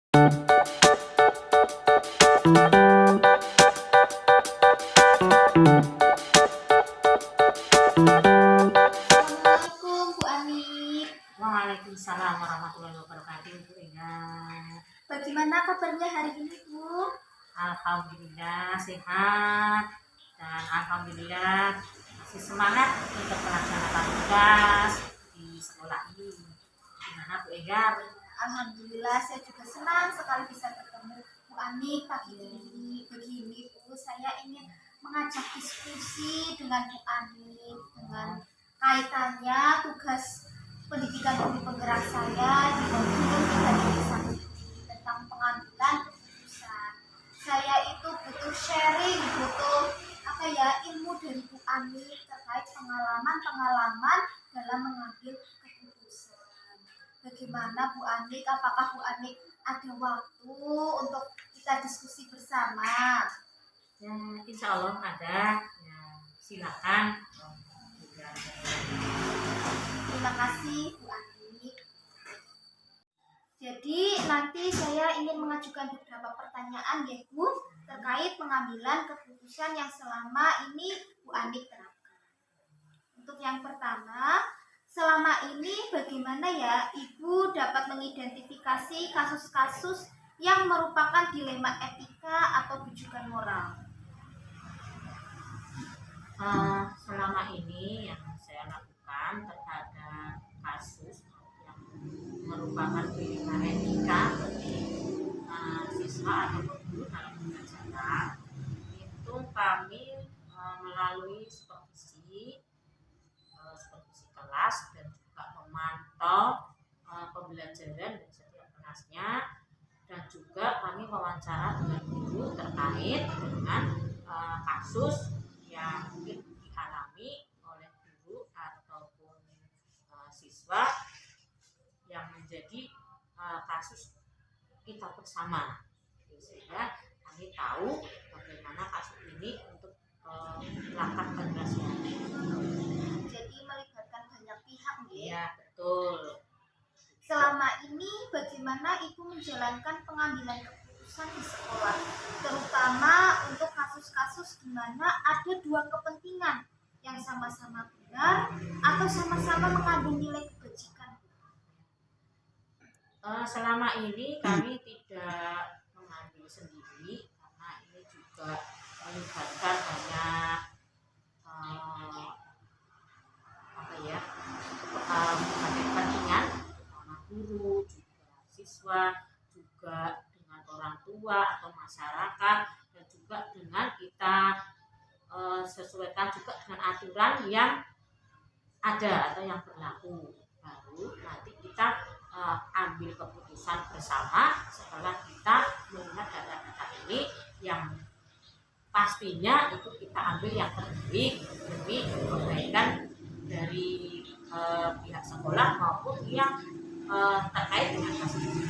Assalamualaikum Bu Ani. Waalaikumsalam warahmatullahi wabarakatuh, Bu Ega. Bagaimana kabarnya hari ini, Bu? Alhamdulillah sehat dan alhamdulillah masih semangat untuk melaksanakan tugas di sekolah ini. Gimana Bu Ega? Alhamdulillah saya juga senang sekali bisa bertemu Bu Ani pagi ini. Begini Bu, saya ingin mengajak diskusi dengan Bu Ani dengan kaitannya tugas pendidikan guru penggerak saya di modul 3 tentang pengambilan keputusan. Saya itu butuh sharing, butuh ilmu dari Bu Ani terkait pengalaman dalam mengambil keputusan. Bagaimana Bu Ani? Apakah Bu Ani ada waktu untuk kita diskusi bersama? Ya, insya Allah ada. Ya, silakan. Terima kasih Bu Ani. Jadi nanti saya ingin mengajukan beberapa pertanyaan ya Bu terkait pengambilan keputusan yang selama ini Bu Ani terapkan. Untuk yang pertama, selama ini bagaimana ya Ibu dapat mengidentifikasi kasus-kasus yang merupakan dilema etika atau rujukan moral? Selama ini yang saya lakukan terhadap kasus yang merupakan dilema etika bagi siswa atau guru dalam pembelajaran itu kami melalui supervisi kelas dan juga memantau pembelajaran dari setiap kelasnya, dan juga kami wawancara dengan guru terkait dengan kasus yang mungkin dialami oleh guru ataupun siswa yang menjadi kasus kita bersama, sehingga kami tahu bagaimana kasus ini untuk melakukan penyelesaian. Jadi melibatkan banyak pihak ya? Iya, betul. Selama ini bagaimana Ibu menjalankan pengambilan keputusan di sekolah, terutama untuk kasus-kasus di mana ada dua kepentingan yang sama-sama benar atau sama-sama mengandung nilai kebajikan? Selama ini kami tidak mengambil sendiri karena ini juga melibatkan banyak kepentingan, terutama guru, juga siswa, juga dengan orang tua atau masyarakat, dan juga dengan kita sesuaikan juga dengan aturan yang ada atau yang berlaku. Baru nanti kita ambil keputusan bersama setelah kita melihat data-data ini yang pastinya itu kita ambil yang terbaik demi kebaikan dari pihak sekolah maupun yang terkait dengan kasus ini.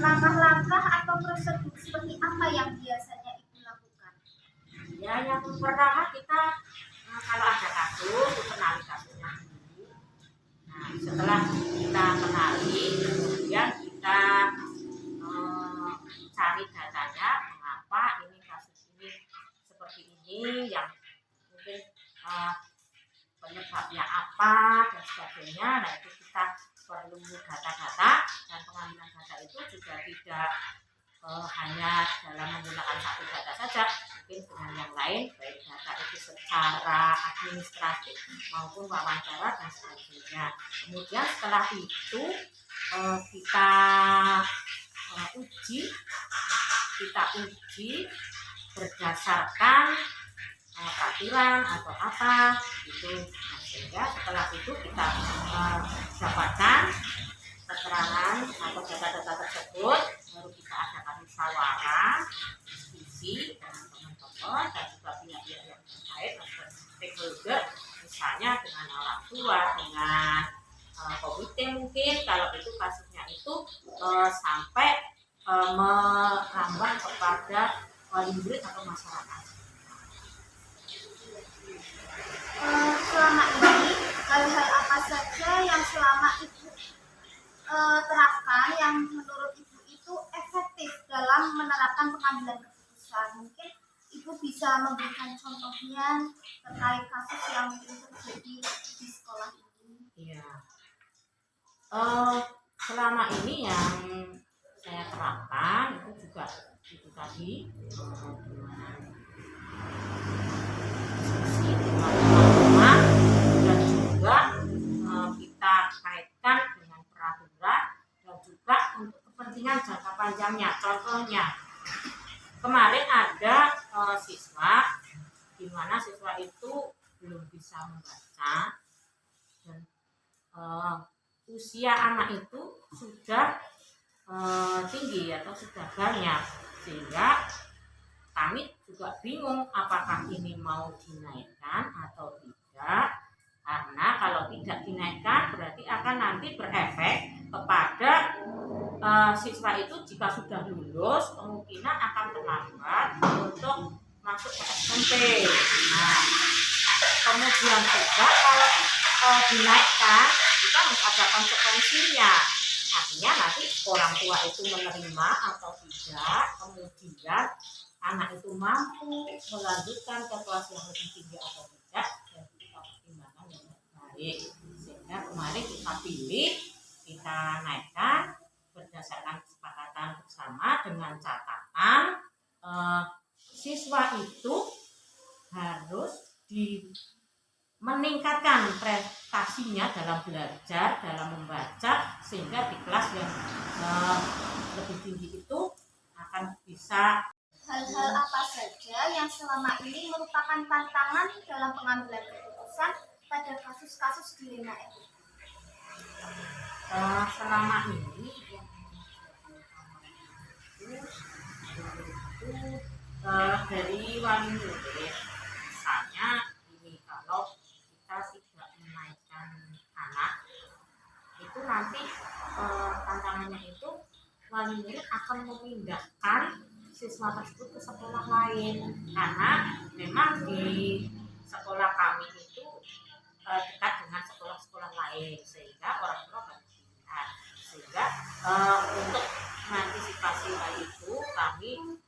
Langkah-langkah atau prosedur seperti apa yang biasanya Ibu lakukan? Ya, yang pertama kita kalau ada kasus, kenali kasusnya dulu. Nah, setelah kita kenali, kemudian kita cari datanya, mengapa ini kasus ini seperti ini, yang mungkin penyebabnya apa dan sebagainya. Nah, itu kita perlu data-data, dan pengambilan data itu juga tidak hanya dalam menggunakan satu data saja, mungkin dengan yang lain, baik data itu secara administratif maupun wawancara dan sebagainya. Kemudian setelah itu kita uji berdasarkan peraturan atau apa itu. Nah, sehingga setelah itu kita dapatkan keterangan atau data-data tersebut, baru kita adakan musyawarah, diskusi dengan teman-teman dan juga pihak-pihak yang terkait atau stakeholder, misalnya dengan orang tua, dengan komite mungkin kalau itu kasusnya itu sampai merambah kepada wali murid atau masyarakat. Selama ini hal-hal apa saja yang selama Ibu terapkan yang merusakkan pengambilan keputusan. Mungkin Ibu bisa memberikan contohnya terkait kasus yang mungkin terjadi di sekolah ini. Iya. Selama ini yang saya terapkan itu juga itu tadi dengan diskusi dengan teman-teman dan juga kita kaitkan dengan peraturan dan juga untuk kepentingan jangka panjangnya. Contohnya kemarin ada siswa di mana siswa itu belum bisa membaca dan usia anak itu sudah tinggi atau sudah banyak, sehingga kami juga bingung apakah ini mau dinaikkan atau tidak, karena kalau tidak dinaikkan berarti akan nanti berefek kepada siswa itu jika sudah lulus kemungkinan akan terlambat untuk masuk ke SMP. Nah, kemudian juga kalau dinaikkan kita harus ada konsekuensinya. Artinya nanti orang tua itu menerima atau tidak, kemudian anak itu mampu melanjutkan ke kelas yang lebih tinggi atau tidak, dan kita pertimbangkan yang baik. Sehingga kemarin kita pilih, kita naikkan berdasarkan kesepakatan bersama dengan catatan siswa itu harus meningkatkan prestasinya dalam belajar, dalam membaca, sehingga di kelas yang lebih tinggi itu akan bisa. Hal-hal apa saja yang selama ini merupakan tantangan dalam pengambilan keputusan pada kasus-kasus dilema etika? Selama ini dari wali murid, misalnya ini kalau kita tidak menaikkan anak itu nanti tantangannya itu wali murid akan memindahkan siswa tersebut ke sekolah lain, karena memang di sekolah kami itu dekat dengan sekolah-sekolah lain, sehingga orang tua banyak pilihan. Sehingga untuk mengantisipasi hal itu kami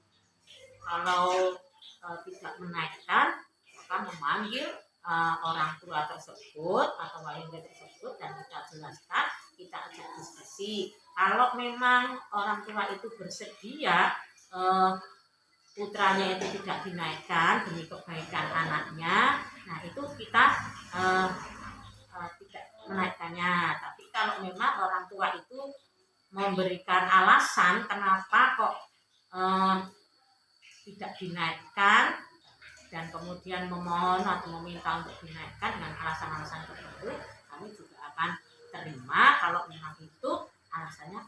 kalau tidak menaikkan akan memanggil orang tua tersebut atau wali murid tersebut dan kita jelaskan, kita ajak diskusi. Kalau memang orang tua itu bersedia putranya itu tidak dinaikkan demi kebaikan anaknya, nah itu kita tidak menaikkannya. Tapi kalau memang orang tua itu memberikan alasan kenapa kok tidak dinaikkan dan kemudian memohon atau meminta untuk dinaikkan dengan alasan-alasan tertentu, kami juga akan terima kalau memang itu alasannya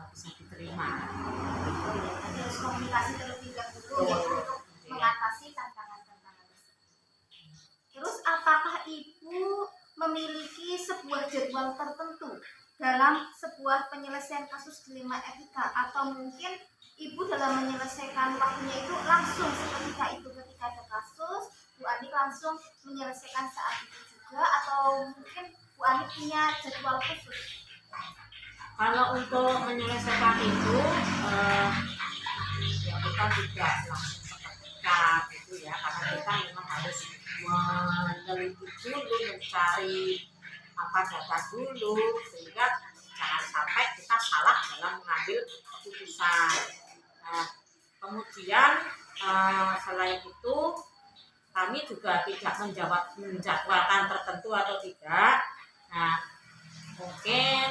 bisa diterima. Harus komunikasi terlebih dahulu ya, untuk mengatasi tantangan-tantangan tersebut. Terus apakah Ibu memiliki sebuah jadwal tertentu dalam sebuah penyelesaian kasus dilema etika, atau mungkin Ibu dalam menyelesaikan waktunya itu langsung seketika itu ketika ada kasus Bu Ani langsung menyelesaikan saat itu juga, atau mungkin Bu Ani punya jadwal khusus? Kalau untuk menyelesaikan itu ya kita tidak langsung seketika gitu ya, karena kita memang harus meneliti dulu, mencari apa data dulu, sehingga jangan sampai kita salah dalam mengambil keputusan. Kemudian selain itu kami juga tidak menjadwalkan tertentu atau tidak. Nah, mungkin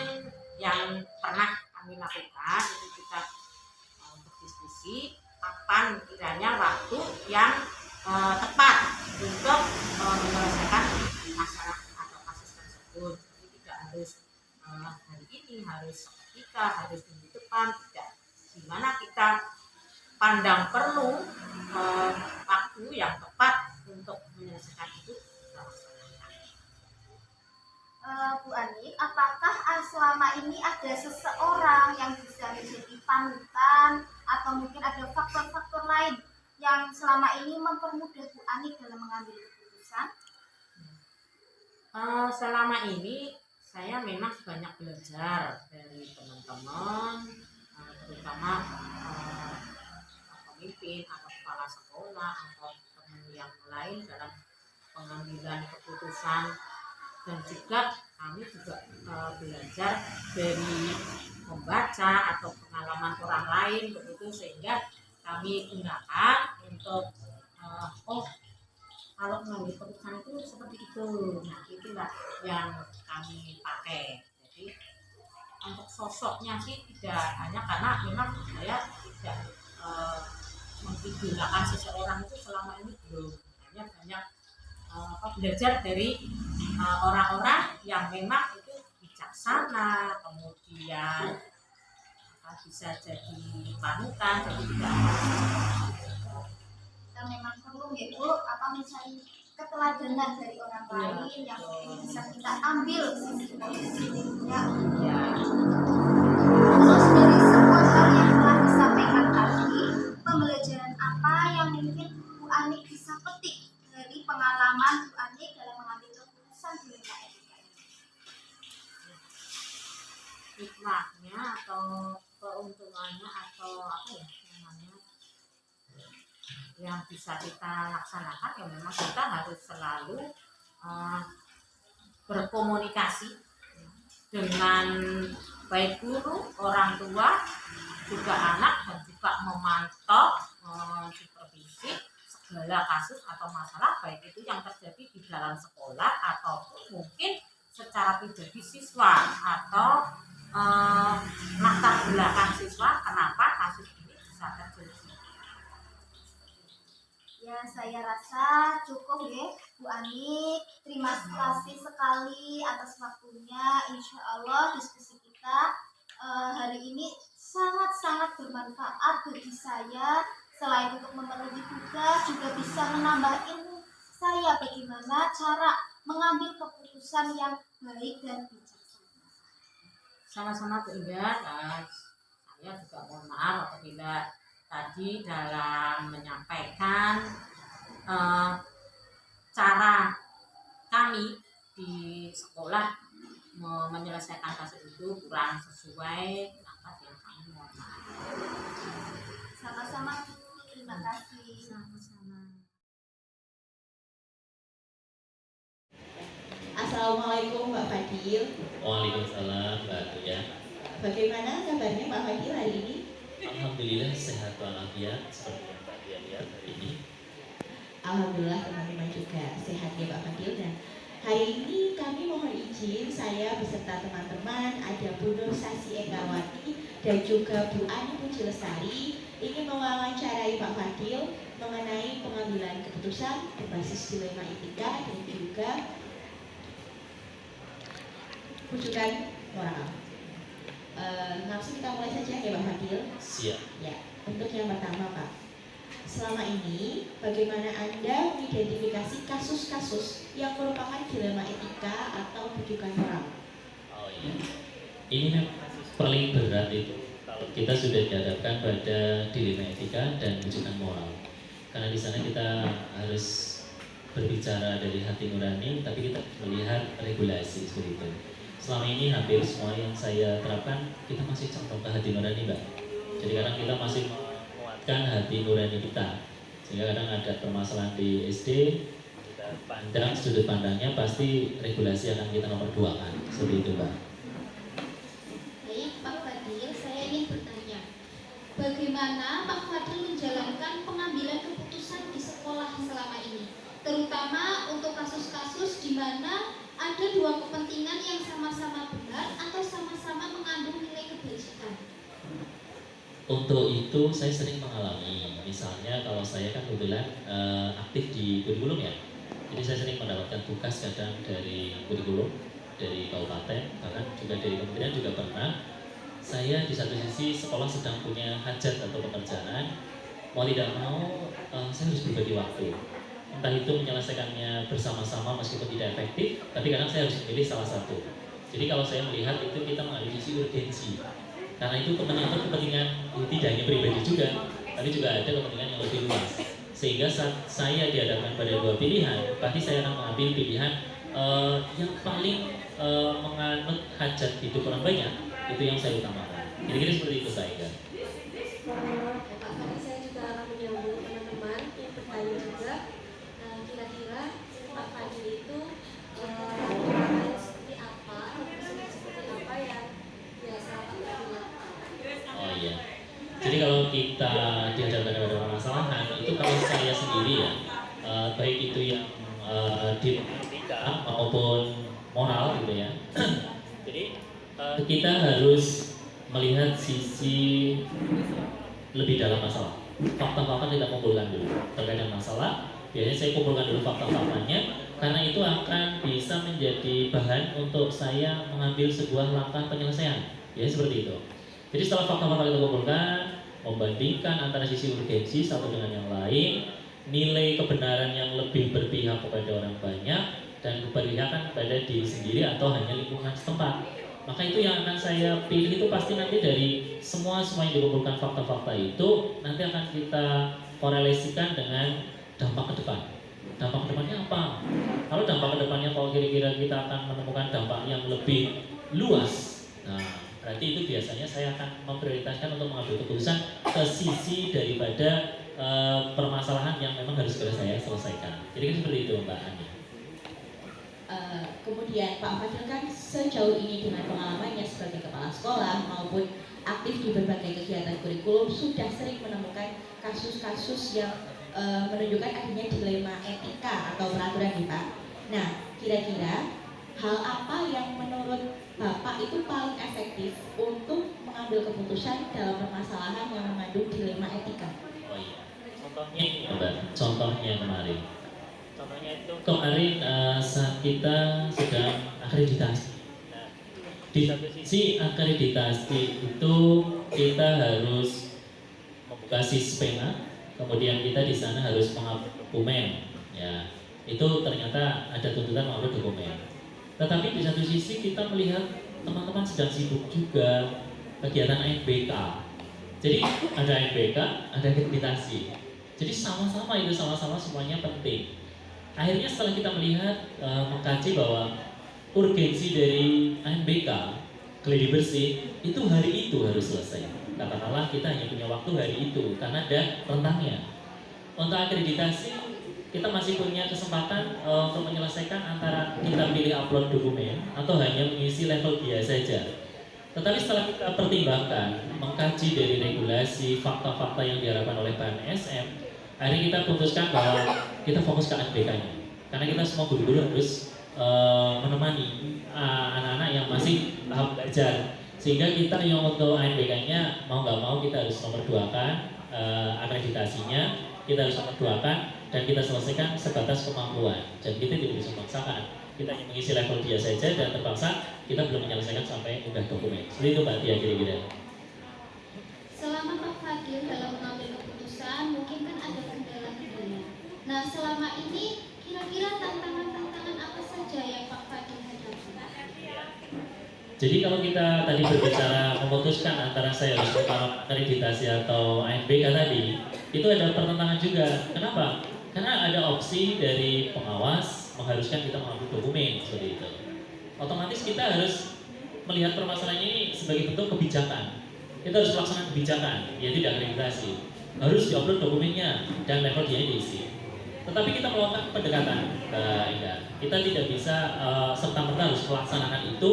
yang pernah kami lakukan itu kita untuk diskusi kapan kiranya waktu yang tepat untuk menyelesaikan masalah atau kasus tersebut. Jadi tidak harus hari ini, harus seketika, harus minggu depan, tidak. Dimana kita pandang perlu waktu yang tepat untuk menyelesaikan itu. Bu Ani, apakah selama ini ada seseorang yang bisa menjadi panutan atau mungkin ada faktor-faktor lain yang selama ini mempermudah Bu Ani dalam mengambil keputusan? Selama ini saya memang banyak belajar dari teman-teman, terutama lain atau kepala sekolah atau teman yang lain dalam pengambilan keputusan, dan juga kami juga belajar dari membaca atau pengalaman orang lain begitu, sehingga kami gunakan untuk oh kalau mengambil keputusan itu seperti itu. Nah itulah yang kami pakai. Jadi untuk sosoknya sih tidak hanya karena memang saya tidak mengidolakan seseorang itu selama ini belum, hanya banyak belajar dari orang-orang yang memang itu bijaksana, kemudian bisa jadi panutan, jadi tidak. Kita memang perlu ya Bu, mencari keteladanan dari orang lain yang bisa kita ambil sisi positifnya. Terus dari semua hal yang telah disampaikan tadi, pembelajaran apa yang mungkin Bu Ani bisa petik dari pengalaman Bu Ani dalam mengambil keputusan di lingkungan etika ini? Hikmahnya atau keuntungannya atau apa ya namanya yang bisa kita laksanakan, ya memang kita harus selalu berkomunikasi dengan baik guru, orang tua, juga anak, dan juga memantau supervisi segala kasus atau masalah baik itu yang terjadi di dalam sekolah ataupun mungkin secara pribadi siswa atau latar belakang siswa kenapa kasus ini bisa terjadi. Ya, saya rasa cukup ya Bu Ani. Terima kasih sekali atas waktunya. Insya Allah diskusi kita hari ini sangat-sangat bermanfaat bagi saya. Selain untuk memenuhi tugas, juga bisa menambah ilmu saya bagaimana cara mengambil keputusan yang baik dan bijaksana. Sama-sama Bu Indah, dan saya juga mohon maaf apabila tadi dalam menyampaikan cara kami di sekolah menyelesaikan kasus itu kurang sesuai, maka yang kami mohon maaf. Sama-sama, terima kasih. Sama-sama. Assalamualaikum Mbak Fadil. Waalaikumsalam Mbak Tuya. Bagaimana kabarnya Mbak Fadil hari ini? Alhamdulillah sehat walafiat seperti yang Mbak Dia lihat hari ini. Alhamdulillah teman-teman juga sehat ya Mbak Fadil. Dan hari ini kami mohon izin, saya beserta teman-teman ada Bu Nur Sasi Ekawati dan juga Bu Ani Puji Lestari ingin mewawancarai Mbak Fadil mengenai pengambilan keputusan berbasis dilema etika dan juga rujukan moral. Langsung kita mulai saja ya Mbak Fadil. Siap. Ya, untuk yang pertama Pak, selama ini bagaimana Anda mengidentifikasi kasus-kasus yang merupakan dilema etika atau rujukan moral? Oh iya. Ini memang kasus paling berat itu kalau kita sudah dihadapkan pada dilema etika dan rujukan moral. Karena di sana kita harus berbicara dari hati nurani, tapi kita melihat regulasi seperti itu. Selama ini hampir semua yang saya terapkan kita masih condong ke hati nurani Mbak. Jadi kadang kita masih menguatkan hati nurani kita, sehingga kadang ada permasalahan di SD kita pandang sudut pandangnya pasti regulasi akan kita nomor duakan seperti itu Mbak. Baik Pak Fadil, saya ingin bertanya, bagaimana Pak Fadil menjalankan pengambilan keputusan di sekolah selama ini, terutama untuk kasus-kasus di mana ada dua kepentingan yang sama-sama benar atau sama-sama mengandung nilai kebajikan? Untuk itu saya sering mengalami, misalnya kalau saya kan kebetulan aktif di kurikulum ya, jadi saya sering mendapatkan tugas kadang dari kurikulum, dari kabupaten, bahkan juga dari kementerian juga pernah. Saya di satu sisi sekolah sedang punya hajat atau pekerjaan, mau tidak mau saya harus berbagi waktu. Entah itu menyelesaikannya bersama-sama meskipun tidak efektif, tapi kadang saya harus memilih salah satu. Jadi kalau saya melihat itu kita mengambil sisi urgensi, karena itu kepentingan tidak hanya pribadi juga, tapi juga ada kepentingan yang lebih luas. Sehingga saat saya dihadapkan pada dua pilihan, pasti saya akan mengambil pilihan yang paling menganut hajat hidup orang banyak, itu yang saya utamakan. Kira-kira seperti itu saya. Pak Fadil, saya juga akan menyambung kira-kira Pak Fadil itu latihan seperti apa, seperti apa yang biasa Pak Fadil lakukan? Oh iya. Jadi kalau kita dihadapkan pada permasalahan itu, kalau saya sendiri ya, baik itu yang di etika maupun moral gitu ya. Jadi kita harus melihat sisi lebih dalam masalah. Fakta-fakta kita kumpulkan dulu terkait dengan masalah. Biasanya saya kumpulkan dulu fakta-faktanya, karena itu akan bisa menjadi bahan untuk saya mengambil sebuah langkah penyelesaian. Ya seperti itu. Jadi setelah fakta-fakta kita kumpulkan, membandingkan antara sisi urgensi satu dengan yang lain, nilai kebenaran yang lebih berpihak kepada orang banyak dan keberpihakan kepada diri sendiri atau hanya lingkungan setempat. Maka itu yang akan saya pilih, itu pasti nanti dari semua yang dikumpulkan fakta-fakta itu nanti akan kita korelasikan dengan dampak ke depan. Dampak ke depannya apa? Kalau dampak ke depannya kalau kira-kira kita akan menemukan dampak yang lebih luas, nah berarti itu biasanya saya akan memprioritaskan untuk mengambil keputusan ke sisi daripada permasalahan yang memang harus segera saya selesaikan. Jadi kan seperti itu Mbak Ani. Kemudian Pak Fadil kan sejauh ini dengan pengalamannya sebagai kepala sekolah maupun aktif di berbagai kegiatan kurikulum sudah sering menemukan kasus-kasus yang menunjukkan adanya dilema etika atau peraturan nih Pak. Nah, kira-kira hal apa yang menurut Bapak itu paling efektif untuk mengambil keputusan dalam permasalahan yang mengandung dilema etika? Oh iya, contohnya Mbak, contohnya kemarin. Contohnya itu kemarin saat kita sedang akreditasi. Nah, di satu sisi akreditasi itu kita harus membuka sispena, kemudian kita di sana harus mengupload dokumen. Ya, itu ternyata ada tuntutan mengupload dokumen. Tetapi di satu sisi kita melihat teman-teman sedang sibuk juga kegiatan ANBK. Jadi ada ANBK, ada akreditasi. Jadi sama-sama semuanya penting. Akhirnya setelah kita melihat mengkaji bahwa urgensi dari ANBK, geladi bersih, itu hari itu harus selesai. Katakanlah kita hanya punya waktu hari itu karena ada rentangnya. Untuk akreditasi kita masih punya kesempatan untuk menyelesaikan antara kita pilih upload dokumen atau hanya mengisi level biasa saja. Tetapi setelah kita pertimbangkan, mengkaji dari regulasi, fakta-fakta yang diharapkan oleh PNSM, akhirnya kita putuskan bahwa kita fokus ke ANBK-nya. Karena kita semua guru-guru harus menemani anak-anak yang masih tahap belajar. Sehingga kita yang untuk ANBK-nya mau nggak mau kita harus nomor 2-kan akreditasinya, kita harus nomor 2-kan dan kita selesaikan sebatas kemampuan. Jadi kita tidak bisa memaksakan. Kita hanya mengisi level dia saja dan terpaksa kita belum menyelesaikan sampai unggah dokumen. Seperti itu Mbak Tia kira-kira. Selama Pak Fadil dalam mengambil keputusan, mungkin kan ada kendala-kendala. Nah, selama ini kira-kira tantangan-tantangan apa saja yang Pak Fadil hadapi? Jadi kalau kita tadi berbicara memutuskan antara saya harus akreditasi atau ANBK tadi, itu ada pertentangan juga. Kenapa? Karena ada opsi dari pengawas mengharuskan kita mengambil dokumen seperti itu. Otomatis kita harus melihat permasalahan ini sebagai bentuk kebijakan. Kita harus melaksanakan kebijakan, yaitu akreditasi. Harus diupload dokumennya dan level dia diisi. Tetapi kita melakukan pendekatan, Mbak Indah. Kita tidak bisa serta-merta harus melaksanakan itu,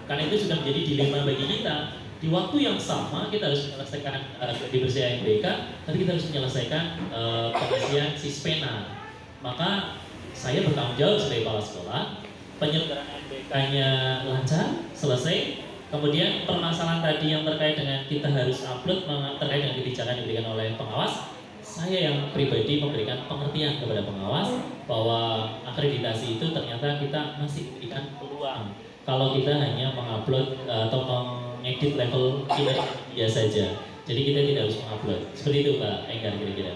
karena itu sudah menjadi dilema bagi kita. Di waktu yang sama kita harus menyelesaikan geladi bersih ANBK, tapi kita harus menyelesaikan pengisian sispena. Maka saya bertanggung jawab sebagai kepala sekolah, penyelenggaraan ANBK-nya lancar, selesai. Kemudian permasalahan tadi yang terkait dengan kita harus upload terkait dengan kebijakan yang diberikan oleh pengawas, saya yang pribadi memberikan pengertian kepada pengawas bahwa akreditasi itu ternyata kita masih diberikan peluang kalau kita hanya mengupload atau mengedit level kinerja dia saja. Jadi kita tidak harus mengupload. Seperti itu Pak Enggar kira-kira.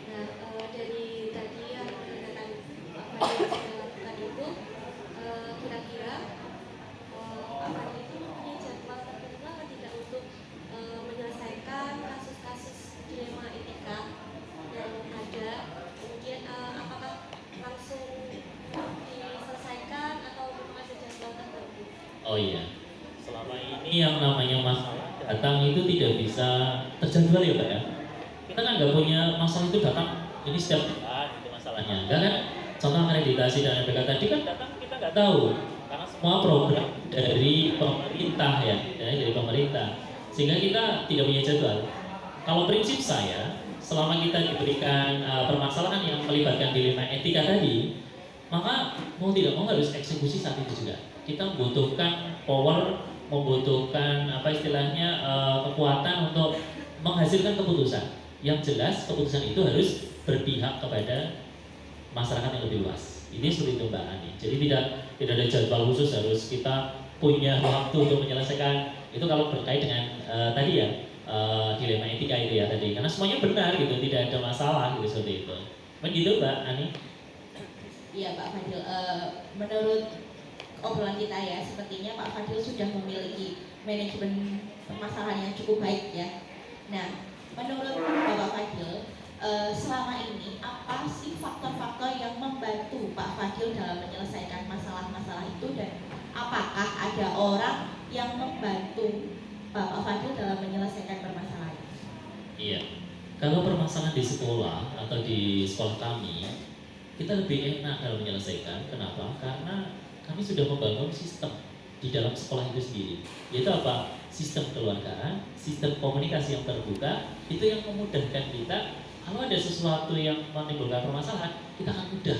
Nah, dari tadi yang pendekatan Pak Fadil sudah lakukan itu, kira-kira Pak Fadil itu mempunyai jadwal tertentu atau tidak untuk menyelesaikan kasus-kasus dilema etika yang ada? Kemudian apakah langsung diselesaikan atau memang ada jadwal tertentu? Oh iya, selama ini yang namanya masalah datang itu tidak bisa terjadwal ya Pak ya. Kita kan nggak punya masalah itu datang ini setiap bulan itu masalah persyaratannya. Enggak kan? Contoh akreditasi dan MPK tadi kan datang kita nggak tahu karena semua program dari pemerintah ya, dari pemerintah, sehingga kita tidak punya jadwal. Kalau prinsip saya, selama kita diberikan permasalahan yang melibatkan dilema etika tadi, maka mau tidak mau harus eksekusi saat itu juga. Kita membutuhkan power, membutuhkan apa istilahnya kekuatan untuk menghasilkan keputusan. Yang jelas keputusan itu harus berpihak kepada masyarakat yang lebih luas. Ini seperti itu Mbak Ani. Jadi tidak ada jadwal khusus harus kita punya waktu untuk menyelesaikan. Itu kalau berkait dengan tadi ya dilema etika itu ya tadi. Karena semuanya benar gitu, tidak ada masalah gitu seperti itu. Begitu Mbak Ani? Iya Pak Fadil, menurut obrolan kita ya, sepertinya Pak Fadil sudah memiliki manajemen permasalahan yang cukup baik ya. Nah, menurut Bapak Fadil, selama ini apa sih faktor-faktor yang membantu Pak Fadil dalam menyelesaikan masalah-masalah itu, dan apakah ada orang yang membantu Bapak Fadil dalam menyelesaikan permasalahan? Iya, kalau permasalahan di sekolah atau di sekolah kami, kita lebih enak dalam menyelesaikan. Kenapa? Karena kami sudah membangun sistem di dalam sekolah itu sendiri. Yaitu apa? Sistem keluargaan, sistem komunikasi yang terbuka, itu yang memudahkan kita. Kalau ada sesuatu yang menimbulkan permasalahan, kita akan mudah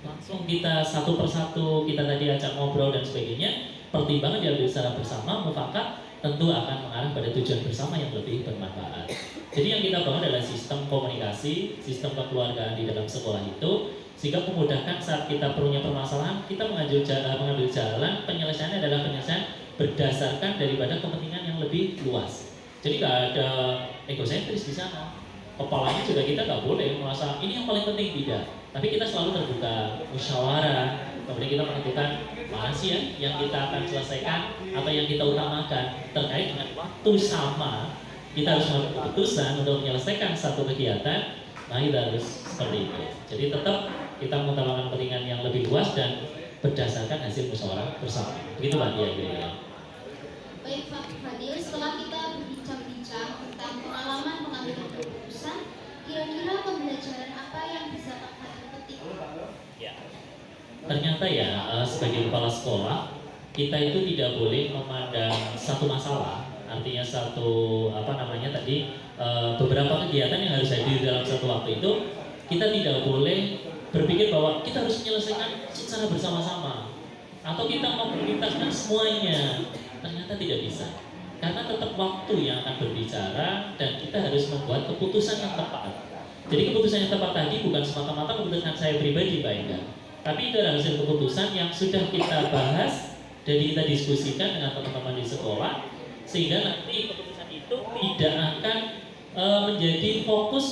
langsung kita satu persatu kita tadi ajak ngobrol dan sebagainya. Pertimbangan diambil secara bersama, mufakat, tentu akan mengarah pada tujuan bersama yang lebih bermanfaat. Jadi yang kita bangun adalah sistem komunikasi, sistem kekeluargaan di dalam sekolah itu, sehingga memudahkan saat kita punya permasalahan, kita mengambil jalan penyelesaiannya adalah penyelesaian berdasarkan daripada kepentingan yang lebih luas. Jadi nggak ada egosentris di sana. Kepalanya juga kita nggak boleh merasa ini yang paling penting, tidak. Tapi kita selalu terbuka, musyawarah, kemudian kita menentukan mana sih ya yang kita akan selesaikan atau yang kita utamakan terkait dengan waktu sama. Kita harus mengambil keputusan untuk menyelesaikan satu kegiatan. Nah, kita harus seperti itu. Jadi tetap kita mengutamakan kepentingan yang lebih luas dan berdasarkan hasil musyawarah bersama. Begitu Mbak Dia kira-kira. Baik Pak Fadil, setelah kita berbincang-bincang tentang pengalaman mengambil keputusan, kira-kira pembelajaran apa yang bisa Pak Fadil petik? Ya. Ternyata ya sebagai kepala sekolah kita itu tidak boleh memandang satu masalah, artinya satu beberapa kegiatan yang harus hadir dalam satu waktu itu, kita tidak boleh berpikir bahwa kita harus menyelesaikan secara bersama-sama atau kita memprioritaskan semuanya. Ternyata tidak bisa, karena tetap waktu yang akan berbicara dan kita harus membuat keputusan yang tepat. Jadi keputusan yang tepat tadi bukan semata-mata keputusan saya pribadi Pak Enda, tapi itu adalah hasil keputusan yang sudah kita bahas dan kita diskusikan dengan teman-teman di sekolah, sehingga nanti keputusan itu tidak akan menjadi fokus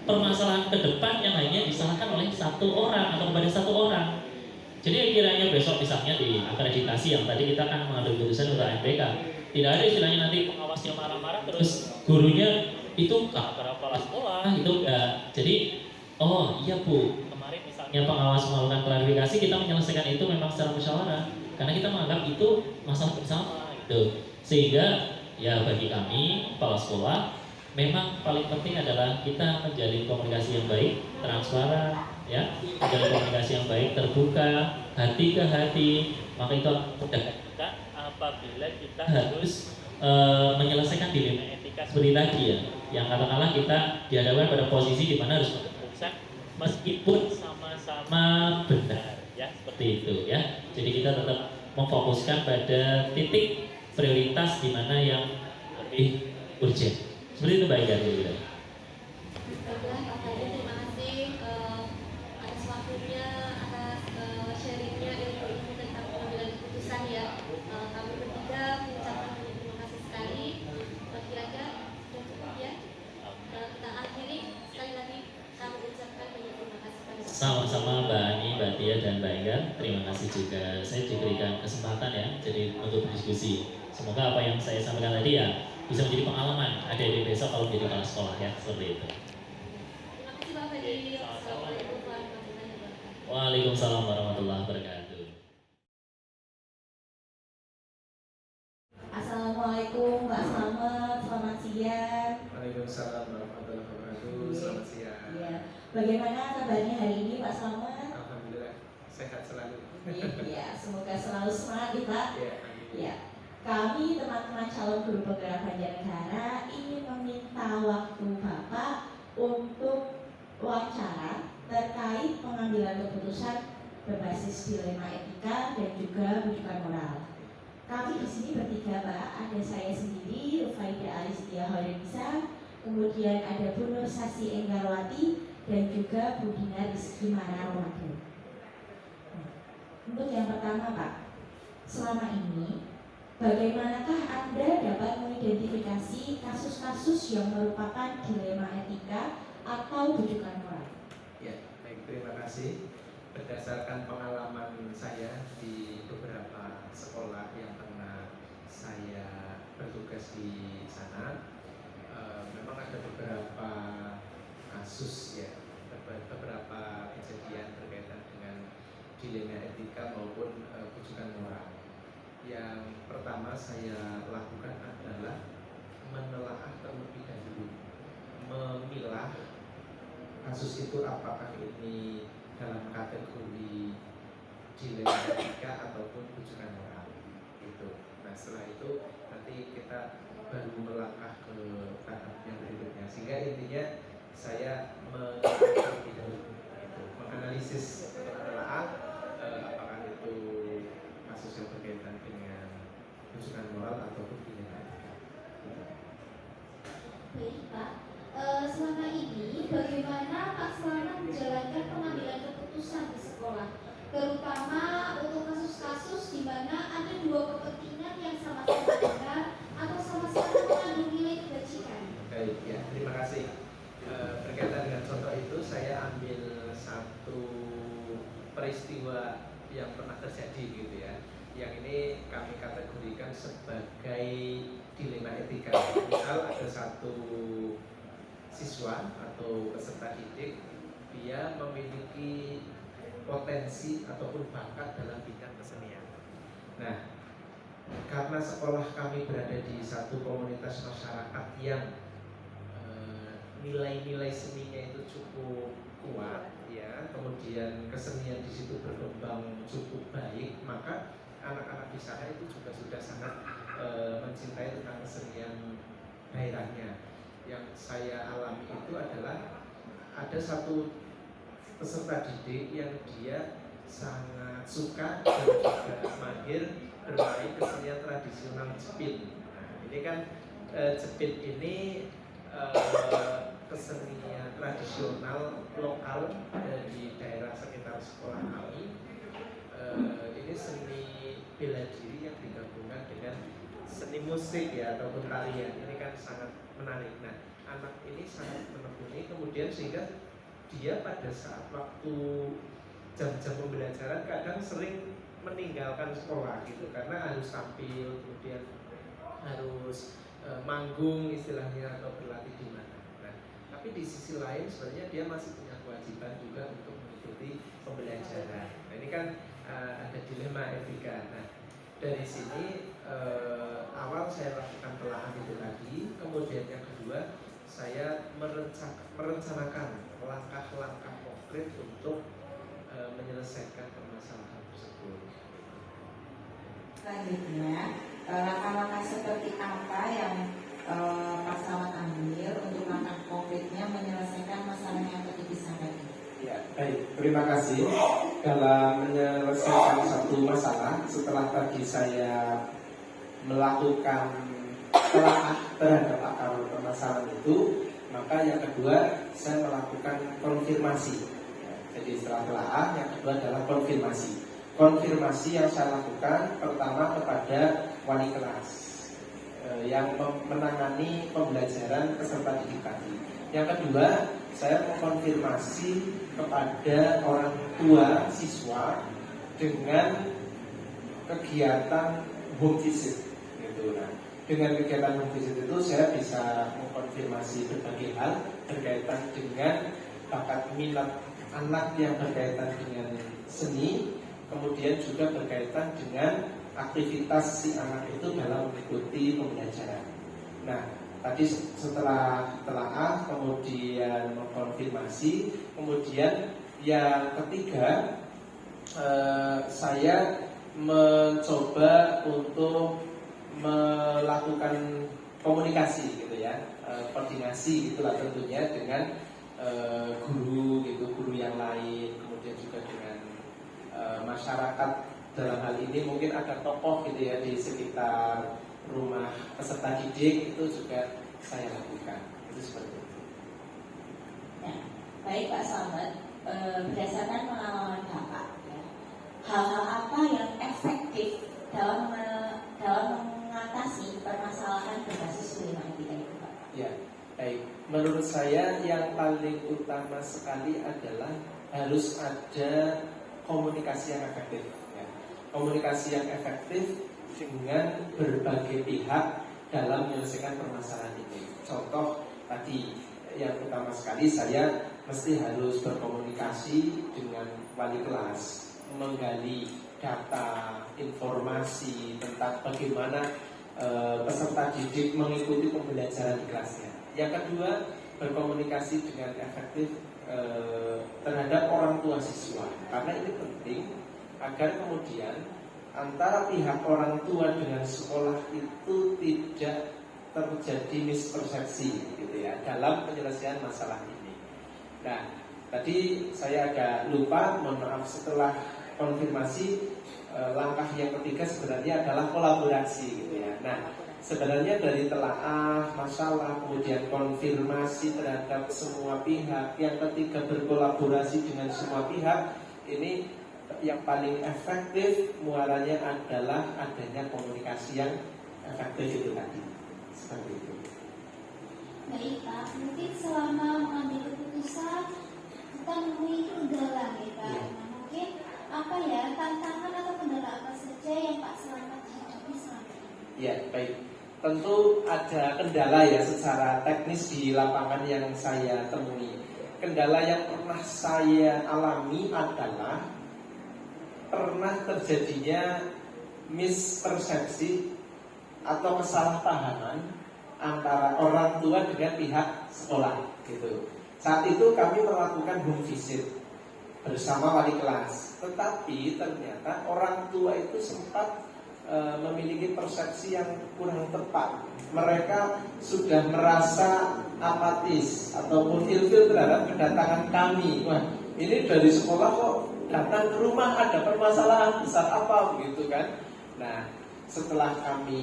permasalahan ke depan yang hanya disalahkan oleh satu orang atau kepada satu orang. Jadi kiranya besok misalnya di akreditasi yang tadi kita akan mengambil keputusan untuk MPK, tidak ada istilahnya nanti pengawasnya marah-marah terus gurunya itu kepala sekolah itu enggak. Jadi oh iya Bu, kemarin misalnya pengawas melakukan klarifikasi, kita menyelesaikan itu memang secara musyawarah karena kita menganggap itu masalah bersama gitu. Sehingga ya bagi kami kepala sekolah memang paling penting adalah kita menjalin komunikasi yang baik, transparan, ya, menjalin komunikasi yang baik, terbuka, hati ke hati. Maka itu mudah kita apabila kita harus menyelesaikan dilema etika seperti tadi ya, yang katakanlah kita dihadapkan pada posisi di mana harus memutuskan meskipun sama-sama benar, ya seperti itu ya. Jadi kita tetap memfokuskan pada titik prioritas di mana yang lebih urgent. Seperti itu Mbak Ika. Baiklah Pak Fadil, terima kasih atas waktunya, atas sharingnya ilmu tentang pengambilan keputusan ya. Kami bertiga mengucapkan terima kasih sekali. Kira-kira sudah cukup ya. Kita akhiri, sekali lagi kami ucapkan banyak terima kasih pada Sama-sama Mbak Ani, Mbak Tia dan Mbak Ika. Terima kasih juga saya diberikan kesempatan ya, jadi untuk berdiskusi. Semoga apa yang saya sampaikan tadi ya bisa menjadi pengalaman adik-adik besok kalau menjadi kepala sekolah ya, seperti itu. Terima kasih Pak Fadil. Assalamualaikum warahmatullahi wabarakatuh. Waalaikumsalam warahmatullahi wabarakatuh. Assalamualaikum Mbak Slamet, selamat siang. Waalaikumsalam warahmatullahi wabarakatuh. Selamat siang. Ya, bagaimana kabarnya hari ini Pak sehat selalu. Iya, semoga selalu semangat ya Pak. Ya, Ya, kami teman-teman calon guru penggerak Banjarnegara ingin meminta waktu Bapak untuk wawancara terkait pengambilan keputusan berbasis dilema etika dan juga rujukan moral. Kami di sini bertiga Pak, ada saya sendiri, Rufaida Alistia Hoirunisa, kemudian ada Bu Nur Sasi Enggarwati dan juga Bu Dina Rizky Marawati. Untuk yang pertama Pak, selama ini bagaimanakah Anda dapat mengidentifikasi kasus-kasus yang merupakan dilema etika atau rujukan moral? ya, baik, terima kasih. Berdasarkan pengalaman saya di beberapa sekolah yang pernah saya bertugas di sana, memang ada beberapa kasus ya, beberapa kejadian berkaitan dengan dilema etika maupun rujukan moral. Yang pertama saya lakukan adalah menelaah terlebih dahulu, memilah kasus itu apakah ini dalam kategori dilema etika ataupun rujukan moral itu. Nah setelah itu nanti kita baru melangkah ke tahap yang berikutnya, sehingga intinya saya menganalisis atau menelaah apakah itu kasus yang berkaitan dengan rujukan moral ataupun dilema etika. Baik Pak, selama ini bagaimana Pak Selamat menjalankan pengambilan keputusan di sekolah, terutama untuk kasus-kasus di mana ada dua kepentingan yang sama-sama benar atau sama-sama mengandung nilai kebajikan? Baik, ya, terima kasih. Berkaitan dengan contoh itu, saya ambil satu peristiwa yang pernah terjadi gitu ya. Yang ini kami kategorikan sebagai dilema etika. Misal ada satu siswa atau peserta didik, dia memiliki potensi ataupun bakat dalam bidang kesenian. Nah, karena sekolah kami berada di satu komunitas masyarakat yang nilai-nilai seninya itu cukup kuat, ya, kemudian kesenian di situ berkembang cukup baik, maka anak-anak di sana itu juga sudah sangat mencintai tentang kesenian daerahnya. Yang saya alami itu adalah ada satu peserta didik yang dia sangat suka dan juga mahir bermain kesenian tradisional jepit. Nah, ini kan jepit ini kesenian tradisional lokal di daerah sekitar sekolah kami. Ini seni bela diri yang digabungkan dengan seni musik ya ataupun tarian. Ini kan sangat menarik. Nah, anak ini sangat menekuni, kemudian sehingga dia pada saat waktu jam-jam pembelajaran kadang sering meninggalkan sekolah gitu karena harus tampil, kemudian harus manggung istilahnya atau berlatih di mana. Nah, tapi di sisi lain sebenarnya dia masih punya kewajiban juga untuk mengikuti pembelajaran. Nah, ini kan ada dilema etika. Nah, dari sini awal saya lakukan telaah itu tadi, kemudian yang kedua saya merencanakan langkah-langkah konkret untuk menyelesaikan permasalahan tersebut. Selanjutnya, langkah-langkah seperti apa yang Pak Selamat ambil untuk langkah konkretnya menyelesaikan masalah yang tadi disampaikan? Ya, baik. Terima kasih. Dalam menyelesaikan satu masalah, setelah tadi saya melakukan telaah terhadap akar permasalahan itu, maka yang kedua saya melakukan konfirmasi. Jadi setelah telaah, yang kedua adalah konfirmasi. Konfirmasi yang saya lakukan pertama kepada wali kelas yang menangani pembelajaran peserta didik tadi. Yang kedua, saya mengkonfirmasi kepada orang tua siswa dengan kegiatan home visit. Gitu. Nah, dengan kegiatan home visit itu saya bisa mengkonfirmasi berbagai hal berkaitan dengan bakat minat anak yang berkaitan dengan seni, kemudian juga berkaitan dengan aktivitas si anak itu dalam mengikuti pembelajaran. Nah, tadi setelah telaah, kemudian mengkonfirmasi, kemudian yang ketiga saya mencoba untuk melakukan komunikasi gitu ya, koordinasi gitulah tentunya dengan guru gitu, guru yang lain, kemudian juga dengan masyarakat. Dalam hal ini mungkin ada tokoh gitu ya di sekitar rumah peserta didik, itu juga saya lakukan. Itu seperti itu. Ya, baik Pak Slamet, berdasarkan pengalaman Bapak, ya, hal-hal apa yang efektif dalam mengatasi permasalahan berbasis bullying kita itu, Pak? Ya, baik. Menurut saya yang paling utama sekali adalah harus ada komunikasi yang efektif. Ya. Komunikasi yang efektif dengan berbagai pihak dalam menyelesaikan permasalahan ini. Contoh tadi yang utama sekali, saya mesti harus berkomunikasi dengan wali kelas, menggali data, informasi tentang bagaimana peserta didik mengikuti pembelajaran di kelasnya. Yang kedua, berkomunikasi dengan efektif terhadap orang tua siswa, karena ini penting agar kemudian antara pihak orang tua dengan sekolah itu tidak terjadi mispersepsi gitu ya dalam penyelesaian masalah ini. Nah, tadi saya agak lupa, mohon maaf, setelah konfirmasi, langkah yang ketiga sebenarnya adalah kolaborasi gitu ya. Nah, sebenarnya dari telaah masalah, kemudian konfirmasi terhadap semua pihak, yang ketiga berkolaborasi dengan semua pihak, ini yang paling efektif muaranya adalah adanya komunikasi yang efektif itu tadi. Seperti itu. Baik Pak, mungkin selama mengambil keputusan kita menemui kendala ya Pak. Iya. Nah, mungkin apa ya tantangan atau kendala apa saja yang Pak Slamet hadapi selama ini? Ya, baik. Tentu ada kendala ya secara teknis di lapangan yang saya temui. Kendala yang pernah saya alami adalah pernah terjadinya mispersepsi atau kesalahpahaman antara orang tua dengan pihak sekolah gitu. Saat itu kami melakukan home visit bersama wali kelas, tetapi ternyata orang tua itu sempat memiliki persepsi yang kurang tepat. Mereka sudah merasa apatis ataupun ilfil terhadap kedatangan kami. Wah, ini dari sekolah kok datang ke rumah, ada permasalahan besar apa begitu kan? Nah, setelah kami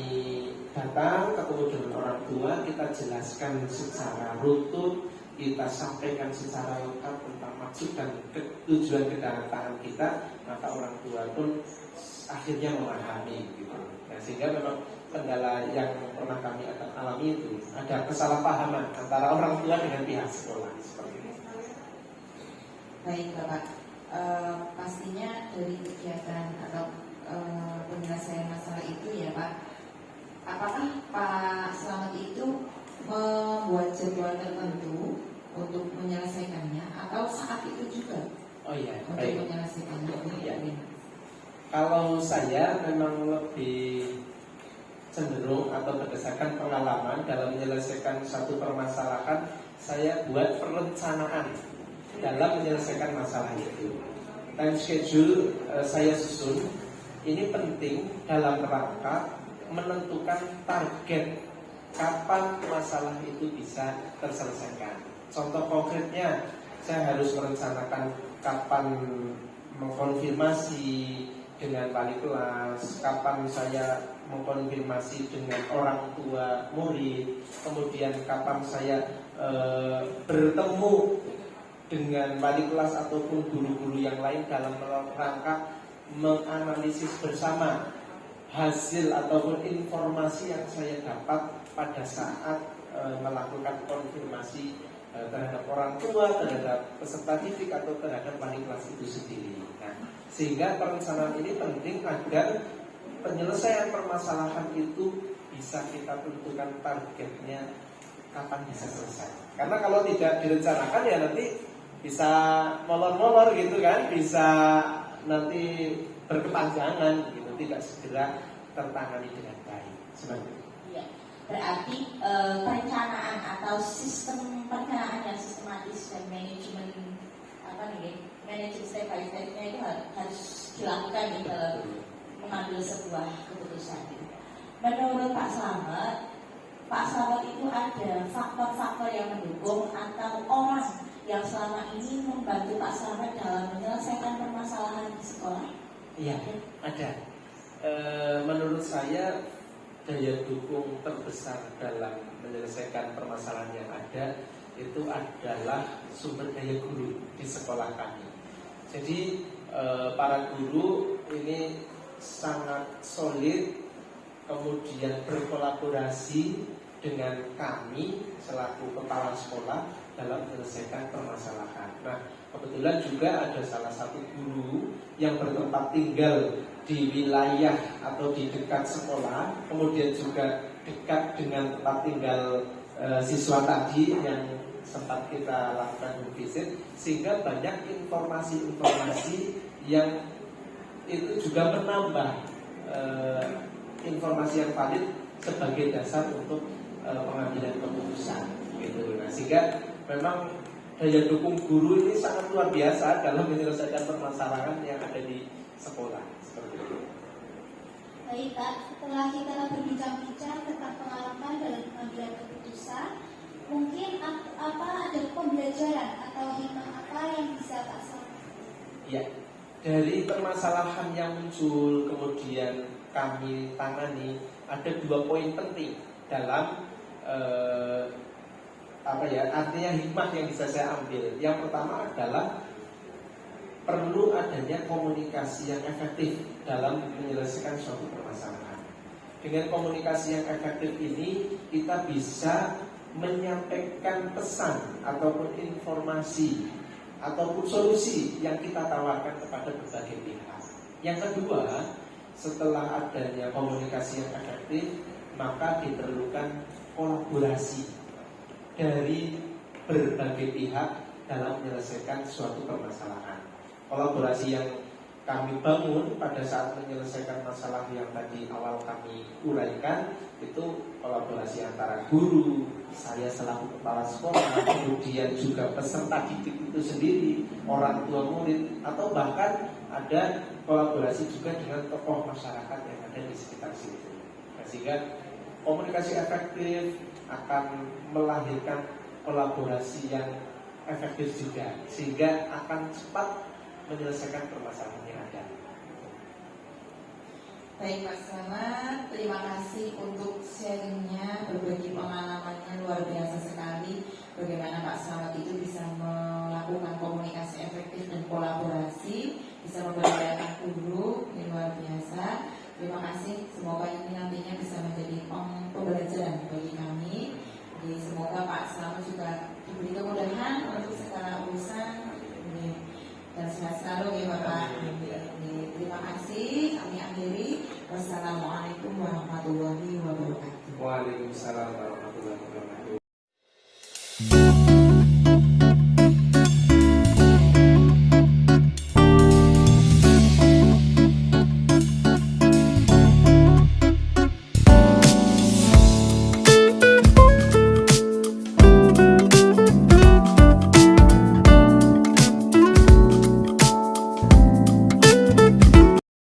datang ketemu dengan orang tua, kita jelaskan secara runtut, kita sampaikan secara lengkap tentang maksud dan tujuan kedatangan kita, maka orang tua pun akhirnya memahami gitu. Nah, sehingga memang kendala yang pernah kami alami itu ada kesalahpahaman antara orang tua dengan pihak sekolah seperti itu. Baik Bapak, pastinya dari kegiatan atau penyelesaian masalah itu ya Pak, apakah Pak Slamet itu membuat jadwal tertentu untuk menyelesaikannya atau saat itu juga Oh iya, untuk baik. menyelesaikannya? Iya. Kalau saya memang lebih cenderung atau berdasarkan pengalaman dalam menyelesaikan satu permasalahan, saya buat perencanaan dalam menyelesaikan masalah itu. Time schedule saya susun. Ini penting dalam rangka menentukan target kapan masalah itu bisa terselesaikan. Contoh konkretnya, saya harus merencanakan kapan mengkonfirmasi dengan wali kelas, kapan saya mengkonfirmasi dengan orang tua murid, kemudian kapan saya bertemu dengan wali kelas ataupun guru-guru yang lain dalam rangka menganalisis bersama hasil ataupun informasi yang saya dapat pada saat melakukan konfirmasi terhadap orang tua, terhadap peserta didik atau terhadap wali kelas itu sendiri. Nah, sehingga perencanaan ini penting agar penyelesaian permasalahan itu bisa kita tentukan targetnya kapan bisa selesai. Karena kalau tidak direncanakan ya nanti bisa molor-molor gitu kan, bisa nanti berkepanjangan gitu, tidak segera tertangani dengan baik. Seperti itu. Ya, berarti perencanaan atau sistem perencanaan yang sistematis dan manajemen manajemen step by step-nya itu harus dilakukan di dalam mengambil sebuah keputusan. Menurut Pak Slamet itu ada faktor-faktor yang mendukung atau orang yang selama ini membantu Pak Slamet dalam menyelesaikan permasalahan di sekolah? Iya, ada. Menurut saya daya dukung terbesar dalam menyelesaikan permasalahan yang ada itu adalah sumber daya guru di sekolah kami. Jadi para guru ini sangat solid, kemudian berkolaborasi dengan kami selaku kepala sekolah dalam menyelesaikan permasalahan. Nah, kebetulan juga ada salah satu guru yang bertempat tinggal di wilayah atau di dekat sekolah, kemudian juga dekat dengan tempat tinggal siswa tadi yang sempat kita lakukan home visit, sehingga banyak informasi-informasi yang itu juga menambah informasi yang valid sebagai dasar untuk pengambilan keputusan gitu. Nah, sehingga memang daya dukung guru ini sangat luar biasa dalam menyelesaikan permasalahan yang ada di sekolah seperti itu. Baik Pak, setelah kita berbincang-bincang tentang pengalaman dalam pengambilan keputusan, mungkin ada pembelajaran atau hikmah apa yang bisa Pak sampaikan? Ya, dari permasalahan yang muncul kemudian kami tangani, ada 2 poin penting dalam artinya hikmah yang bisa saya ambil. Yang pertama adalah perlu adanya komunikasi yang efektif dalam menyelesaikan suatu permasalahan. Dengan komunikasi yang efektif ini kita bisa menyampaikan pesan ataupun informasi ataupun solusi yang kita tawarkan kepada berbagai pihak. Yang kedua, setelah adanya komunikasi yang efektif, maka diperlukan kolaborasi dari berbagai pihak dalam menyelesaikan suatu permasalahan. Kolaborasi yang kami bangun pada saat menyelesaikan masalah yang tadi awal kami uraikan itu kolaborasi antara guru, saya selaku kepala sekolah, kemudian juga peserta didik itu sendiri, orang tua murid, atau bahkan ada kolaborasi juga dengan tokoh masyarakat yang ada di sekitar situ. Nah, sehingga komunikasi efektif akan melahirkan kolaborasi yang efektif juga, sehingga akan cepat menyelesaikan permasalahan yang ada. Baik Pak Slamet, terima kasih untuk sharingnya, berbagi pengalamannya luar biasa sekali. Bagaimana Pak Slamet itu bisa melakukan komunikasi efektif dan kolaborasi, bisa memberdayakan guru, ini luar biasa. Terima kasih, semoga ini nantinya bisa menjadi pembelajaran